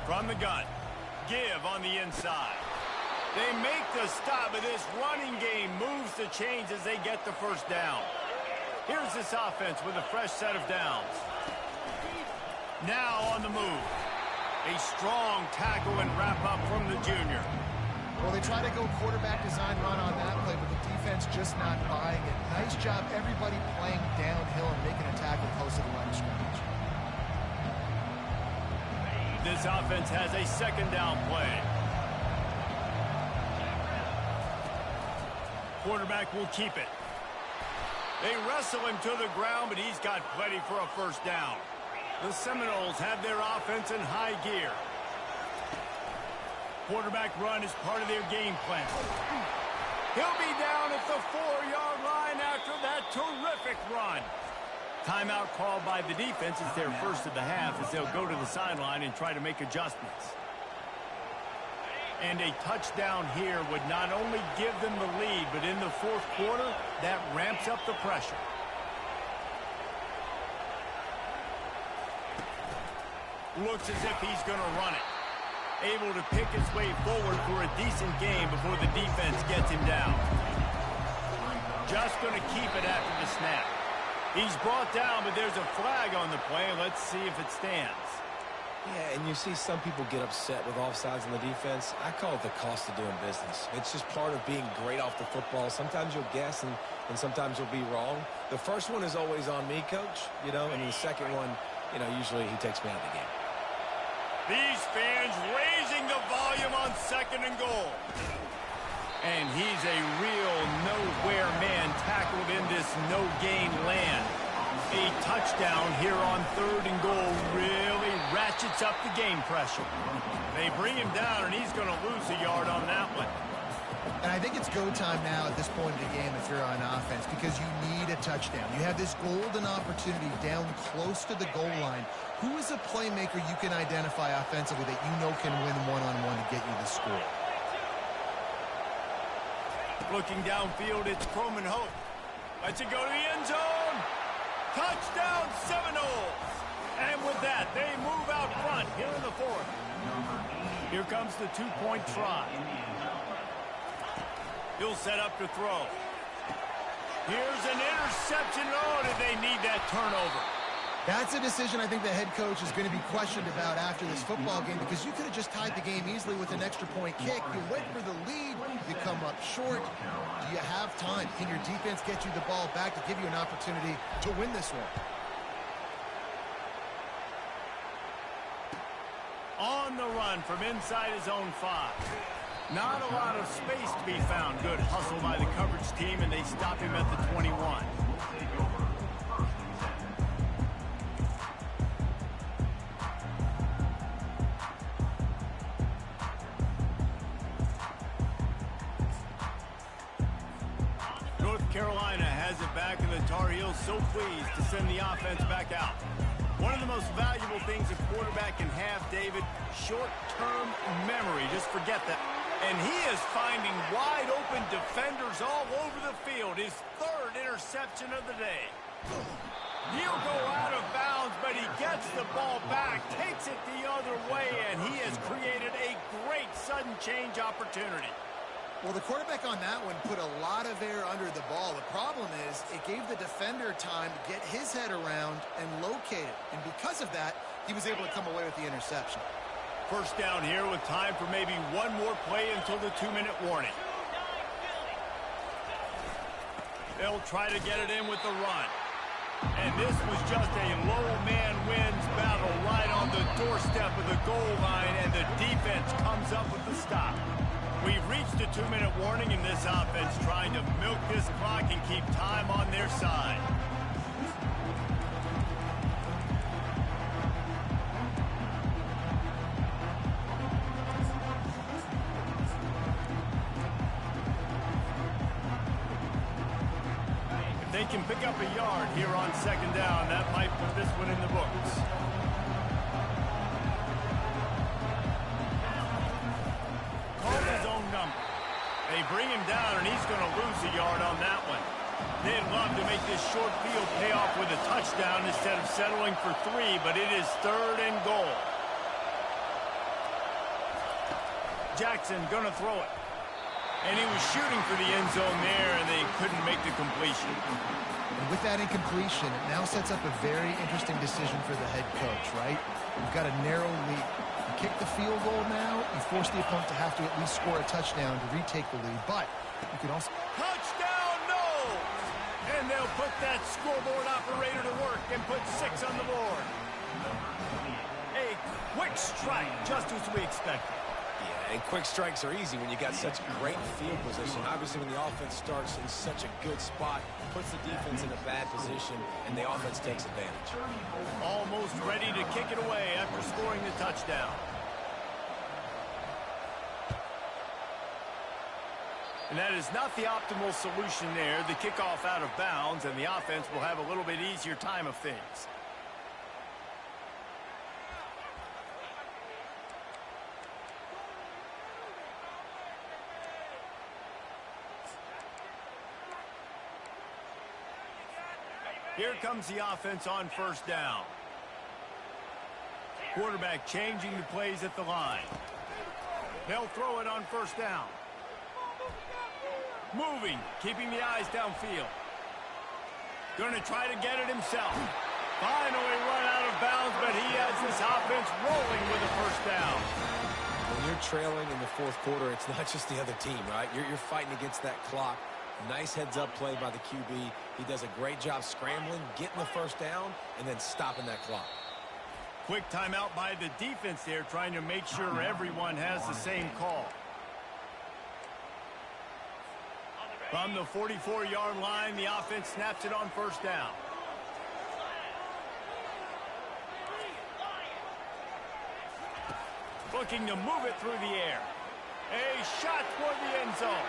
From the gun, give on the inside. They make the stop, but this running game moves the chains as they get the first down. Here's this offense with a fresh set of downs. Now on the move. A strong tackle and wrap-up from the junior. Well, they try to go quarterback design run on that play, but the defense just not buying it. Nice job, everybody playing downhill and making a tackle close to the line of scrimmage. This offense has a 2nd down play. Quarterback will keep it. They wrestle him to the ground, but he's got plenty for a first down. The Seminoles have their offense in high gear. Quarterback run is part of their game plan. He'll be down at the 4-yard line after that terrific run. Timeout called by the defense is their first of the half as they'll go to the sideline and try to make adjustments. And a touchdown here would not only give them the lead, but in the fourth quarter, that ramps up the pressure. Looks as if he's going to run it. Able to pick his way forward for a decent game before the defense gets him down. Just going to keep it after the snap. He's brought down, but there's a flag on the play. Let's see if it stands. Yeah, and you see some people get upset with offsides on the defense. I call it the cost of doing business. It's just part of being great off the football. Sometimes you'll guess, and sometimes you'll be wrong. The first one is always on me, Coach, and the second one, usually he takes me out of the game. These fans raising the volume on 2nd and goal. And he's a real nowhere man tackled in this no-gain land. A touchdown here on 3rd and goal really ratchets up the game pressure. They bring him down, and he's going to lose a yard on that one. And I think it's go time now at this point in the game if you're on offense, because you need a touchdown. You have this golden opportunity down close to the goal line. Who is a playmaker you can identify offensively that you know can win one-on-one to get you the score? Looking downfield, it's Croman Hope. Lets it go to the end zone. Touchdown, Seminoles. And with that, they move out front here in the fourth. Here comes the 2-point try. He'll set up to throw. Here's an interception. Oh, did they need that turnover? That's a decision I think the head coach is going to be questioned about after this football game, because you could have just tied the game easily with an extra point kick. You went for the lead. You come up short. Do you have time? Can your defense get you the ball back to give you an opportunity to win this one? On the run from inside his own 5. Not a lot of space to be found. Good hustle by the coverage team, and they stop him at the 21. North Carolina has it back, and the Tar Heels so pleased to send the offense back out. One of the most valuable things a quarterback can have, David, short-term memory. Just forget that. And he is finding wide-open defenders all over the field. His 3rd interception of the day. He'll go out of bounds, but he gets the ball back, takes it the other way, and he has created a great sudden change opportunity. Well, the quarterback on that one put a lot of air under the ball. The problem is it gave the defender time to get his head around and locate it. And because of that, he was able to come away with the interception. First down here with time for maybe one more play until the 2-minute warning. They'll try to get it in with the run. And this was just a low man wins battle right on the doorstep of the goal line, and the defense comes up with the stop. We've reached a 2-minute warning, and this offense trying to milk this clock and keep time on their side. If they can pick up a yard here on 2nd down, that might put this one in the books. They bring him down, and he's going to lose a yard on that one. They'd love to make this short field pay off with a touchdown instead of settling for 3, but it is 3rd and goal. Jackson going to throw it. And he was shooting for the end zone there, and they couldn't make the completion. And with that incompletion, it now sets up a very interesting decision for the head coach, right? You've got a narrow lead. You kick the field goal now, you force the opponent to have to at least score a touchdown to retake the lead. But you can also... Touchdown, no! And they'll put that scoreboard operator to work and put 6 on the board. A quick strike, just as we expected. Yeah, and quick strikes are easy when you got such great field position. Obviously, when the offense starts in such a good spot, puts the defense in a bad position, and the offense takes advantage. Almost ready to kick it away after scoring the touchdown. And that is not the optimal solution there. The kickoff out of bounds, and the offense will have a little bit easier time of things. Here comes the offense on 1st down. Quarterback changing the plays at the line. They'll throw it on 1st down. Moving, keeping the eyes downfield. Going to try to get it himself. Finally run out of bounds, but he has this offense rolling with a 1st down. When you're trailing in the 4th quarter, it's not just the other team, right? You're fighting against that clock. Nice heads-up play by the QB. He does a great job scrambling, getting the 1st down, and then stopping that clock. Quick timeout by the defense there, trying to make sure everyone has the same call. From the 44-yard line, the offense snaps it on 1st down. Looking to move it through the air. A shot toward the end zone.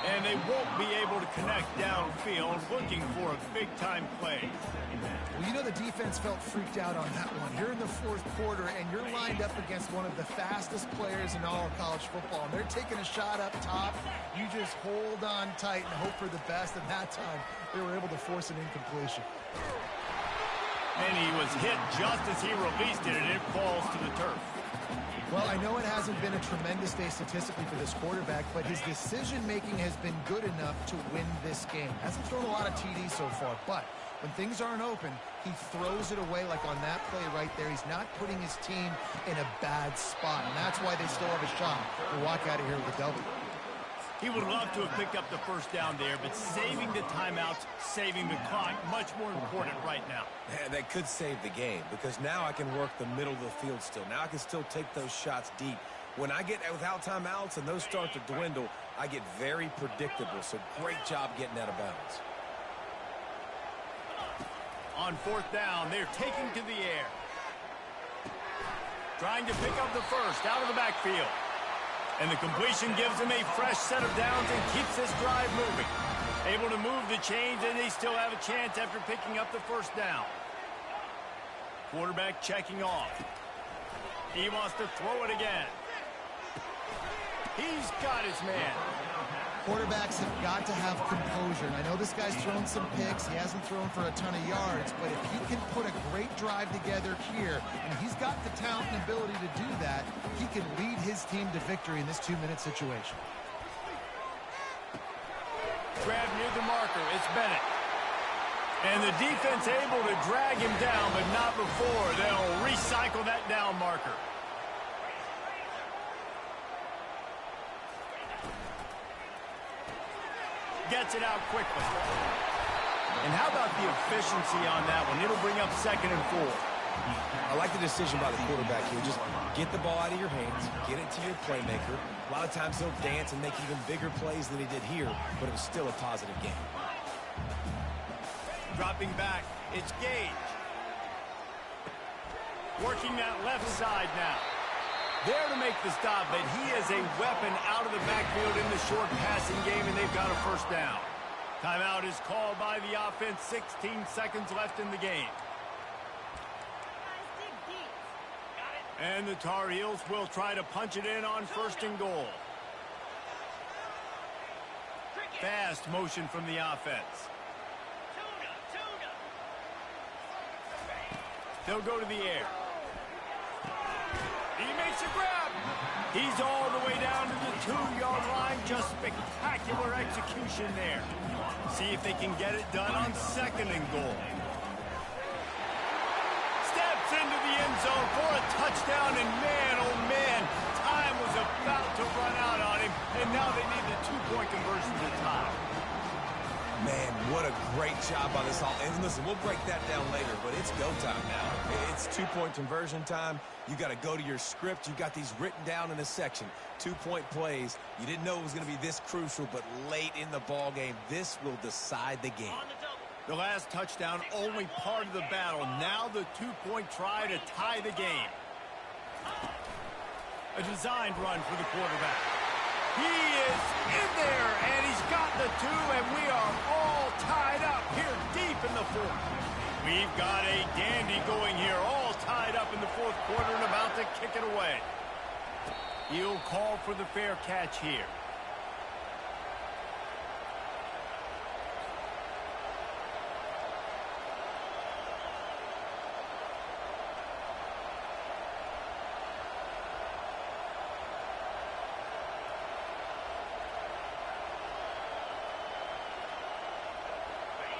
And they won't be able to connect downfield, looking for a big-time play. Well, you know the defense felt freaked out on that one. You're in the 4th quarter, and you're lined up against one of the fastest players in all of college football. And they're taking a shot up top. You just hold on tight and hope for the best. And that time, they were able to force an incompletion. And he was hit just as he released it, and it falls to the turf. Well, I know it hasn't been a tremendous day statistically for this quarterback, but his decision-making has been good enough to win this game. Hasn't thrown a lot of TDs so far, but when things aren't open, he throws it away like on that play right there. He's not putting his team in a bad spot, and that's why they still have a shot to walk out of here with a W. He would love to have picked up the first down there, but saving the timeouts, saving the clock, much more important right now. Yeah, that could save the game because now I can work the middle of the field still. Now I can still take those shots deep. When I get without timeouts and those start to dwindle, I get very predictable. So great job getting out of bounds. On fourth down, they're taking to the air. Trying to pick up the first out of the backfield. And the completion gives him a fresh set of downs and keeps this drive moving. Able to move the chains, and they still have a chance after picking up the first down. Quarterback checking off. He wants to throw it again. He's got his man. Quarterbacks have got to have composure. And I know this guy's thrown some picks. He hasn't thrown for a ton of yards. But if he can put a great drive together here, and he's got the talent and ability to do that, he can lead his team to victory in this 2-minute situation. Grab near the marker. It's Bennett. And the defense able to drag him down, but not before. They'll recycle that down marker. Gets it out quickly. And how about the efficiency on that one? It'll bring up 2nd and 4. I like the decision by the quarterback here. Just get the ball out of your hands, get it to your playmaker. A lot of times he'll dance and make even bigger plays than he did here, but it was still a positive game. Dropping back, it's Gage. Working that left side now. There to make the stop, but he is a weapon out of the backfield in the short passing game, and they've got a first down. Timeout is called by the offense. 16 seconds left in the game. And the Tar Heels will try to punch it in on 1st and goal. Fast motion from the offense. They'll go to the air. He makes a grab. He's all the way down to the 2-yard line. Just spectacular execution there. See if they can get it done on 2nd and goal. Steps into the end zone for a touchdown, and man, oh man, time was about to run out on him, and now they need the 2-point conversion to tie. Man, what a great job by this offense. And listen, we'll break that down later, but it's go time now. It's 2-point conversion time. You got to go to your script. You got these written down in a section. 2-point plays. You didn't know it was going to be this crucial, but late in the ball game, this will decide the game. The last touchdown, only part of the battle. Now the 2-point try to tie the game. A designed run for the quarterback. He is in there, and he's got the 2, and we are all tied up here deep in the 4th. We've got a dandy going here, all tied up in the 4th quarter and about to kick it away. He'll call for the fair catch here.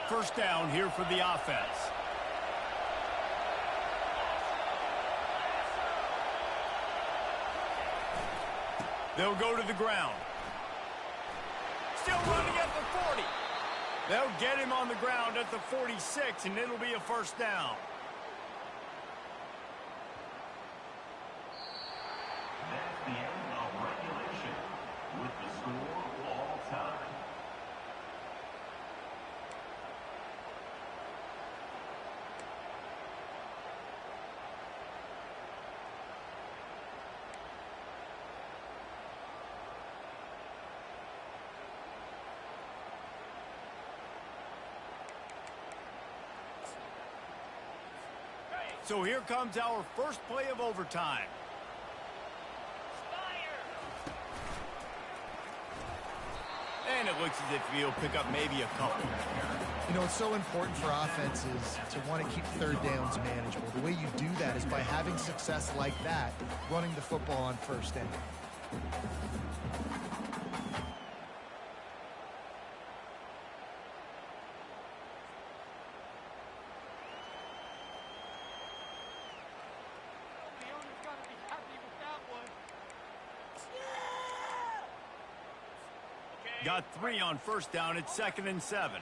First down here for the offense. They'll go to the ground. Still running at the 40. They'll get him on the ground at the 46, and it'll be a first down. That's the end of regulation with the score all time. So here comes our first play of overtime. And it looks as if he'll pick up maybe a couple. You know, it's so important for offenses to want to keep third downs manageable. The way you do that is by having success like that, running the football on first down. Got 3 on first down. It's 2nd and 7.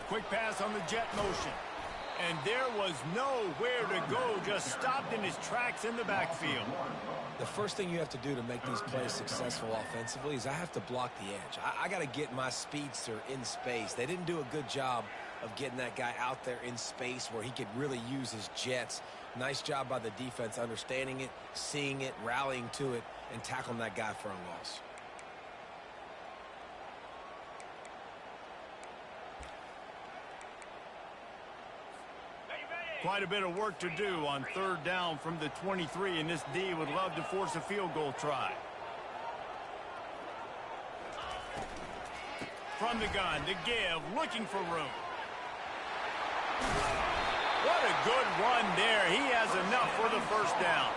Quick pass on the jet motion. And there was nowhere to go. Just stopped in his tracks in the backfield. The first thing you have to do to make these plays successful offensively is I have to block the edge. I got to get my speedster in space. They didn't do a good job of getting that guy out there in space where he could really use his jets. Nice job by the defense understanding it, seeing it, rallying to it, and tackling that guy for a loss. Quite a bit of work to do on 3rd down from the 23, and this D would love to force a field goal try. From the gun, the give, looking for room. What a good run there. He has enough for the first down.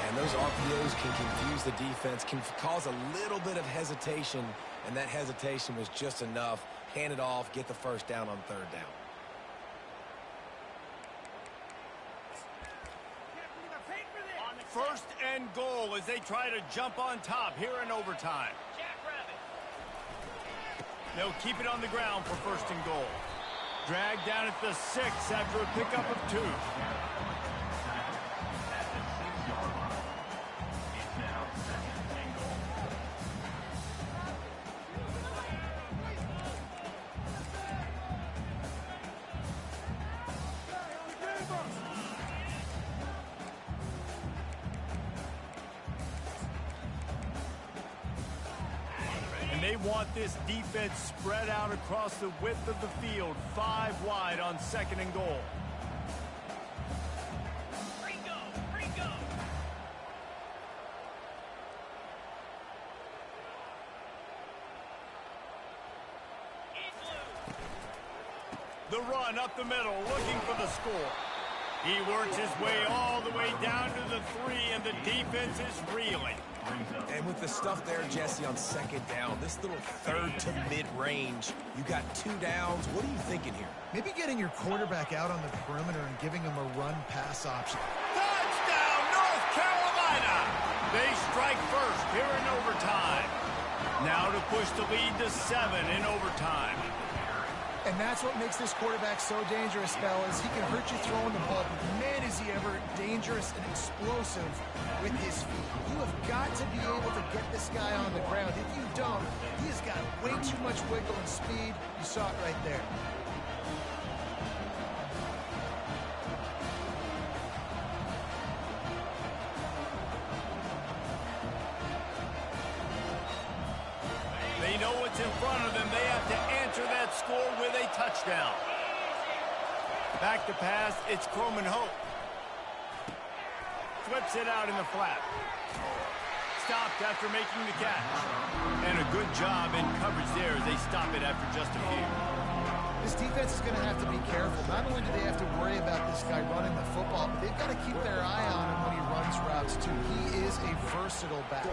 And those RPOs can confuse the defense, can cause a little bit of hesitation, and that hesitation was just enough. Hand it off, get the first down on 3rd down. First and goal as they try to jump on top here in overtime. They'll keep it on the ground for 1st and goal. Dragged down at the 6 after a pickup of 2. They want this defense spread out across the width of the field, 5 wide on 2nd and goal. The run up the middle, looking for the score. He works his way all the way down to the 3, and the defense is reeling. And with the stuff there, Jesse, on 2nd down, this little 3rd to mid-range, you got 2 downs. What are you thinking here? Maybe getting your quarterback out on the perimeter and giving him a run-pass option. Touchdown, North Carolina! They strike first here in overtime. Now to push the lead to 7 in overtime. And that's what makes this quarterback so dangerous, fellas. He can hurt you throwing the ball, but man, is he ever dangerous and explosive with his feet. You have got to be able to get this guy on the ground. If you don't, he has got way too much wiggle and speed. You saw it right there. They know what's in front of them. They have to answer that score with a touchdown. Back to pass, it's Croman Hope. Flips it out in the flat. Stopped after making the catch. And a good job in coverage there as they stop it after just a few. This defense is going to have to be careful. Not only do they have to worry about this guy running the football, but they've got to keep their eye on him when he runs routes too. He is a versatile back.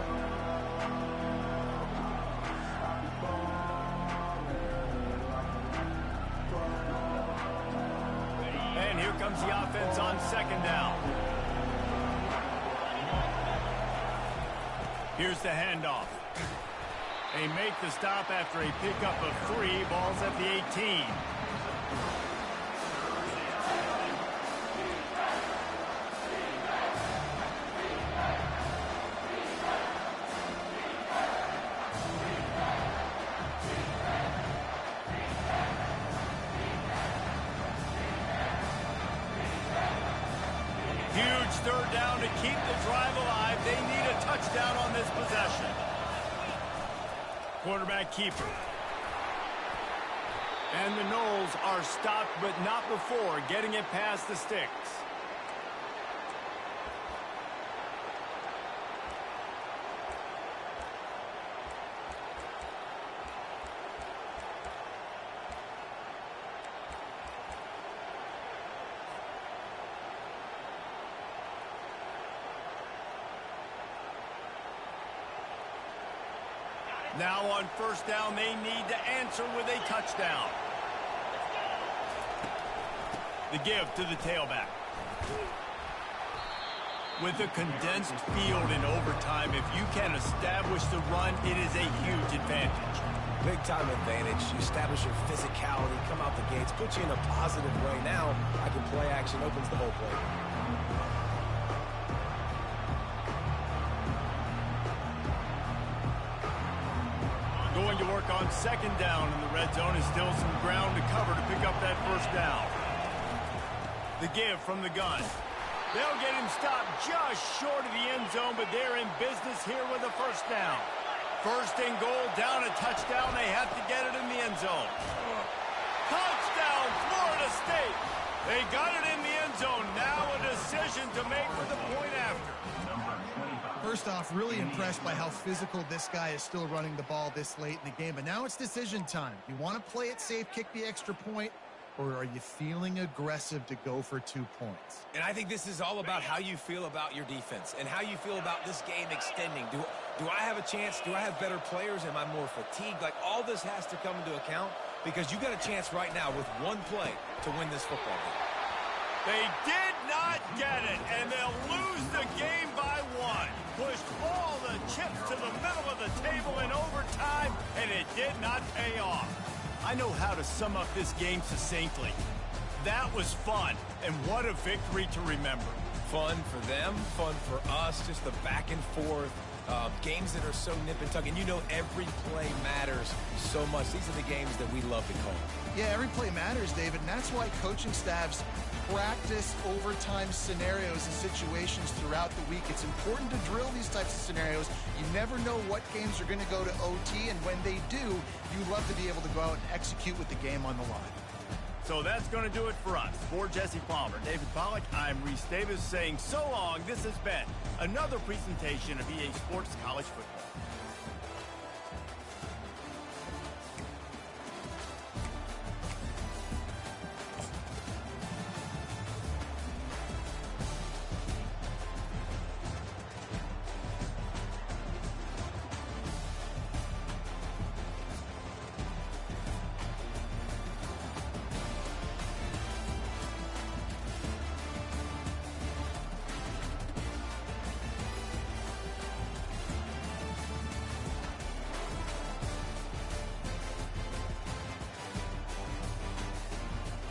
And here comes the offense on 2nd down. Here's the handoff. They make the stop after a pickup of 3. Ball's at the 18. Huge 3rd down to keep the drive alive. They need a touchdown on this possession. Quarterback keeper. And the Noles are stopped, but not before getting it past the sticks. Now on first down, they need to answer with a touchdown. The give to the tailback. With a condensed field in overtime, if you can establish the run, it is a huge advantage. Big-time advantage. You establish your physicality, come out the gates, put you in a positive way. Now, I can play action, opens the whole play. Going to work on second down, and the red zone is still some ground to cover to pick up that first down. The give from the gun. They'll get him stopped just short of the end zone, but they're in business here with a first down. First and goal, down a touchdown. They have to get it in the end zone. Touchdown, Florida State. They got it in the end zone. Now a decision to make with the point after. First off, really impressed by how physical this guy is still running the ball this late in the game. But now it's decision time. You want to play it safe, kick the extra point, or are you feeling aggressive to go for 2 points? And I think this is all about how you feel about your defense and how you feel about this game extending. Do I have a chance? Do I have better players? Am I more fatigued? Like, all this has to come into account because you got a chance right now with one play to win this football game. They did not get it, and they'll lose the game by 1. Pushed all the chips to the middle of the table in overtime, and it did not pay off. I know how to sum up this game succinctly. That was fun, and what a victory to remember. Fun for them, fun for us, just the back and forth, games that are so nip and tuck, and you know every play matters so much. These are the games that we love to call. Yeah, every play matters, David, and that's why coaching staffs practice overtime scenarios and situations throughout the week. It's important to drill these types of scenarios. You never know what games are going to go to OT, and when they do, you love to be able to go out and execute with the game on the line. So that's going to do it for us. For Jesse Palmer, David Pollack, I'm Reese Davis saying so long. This has been another presentation of EA Sports College Football.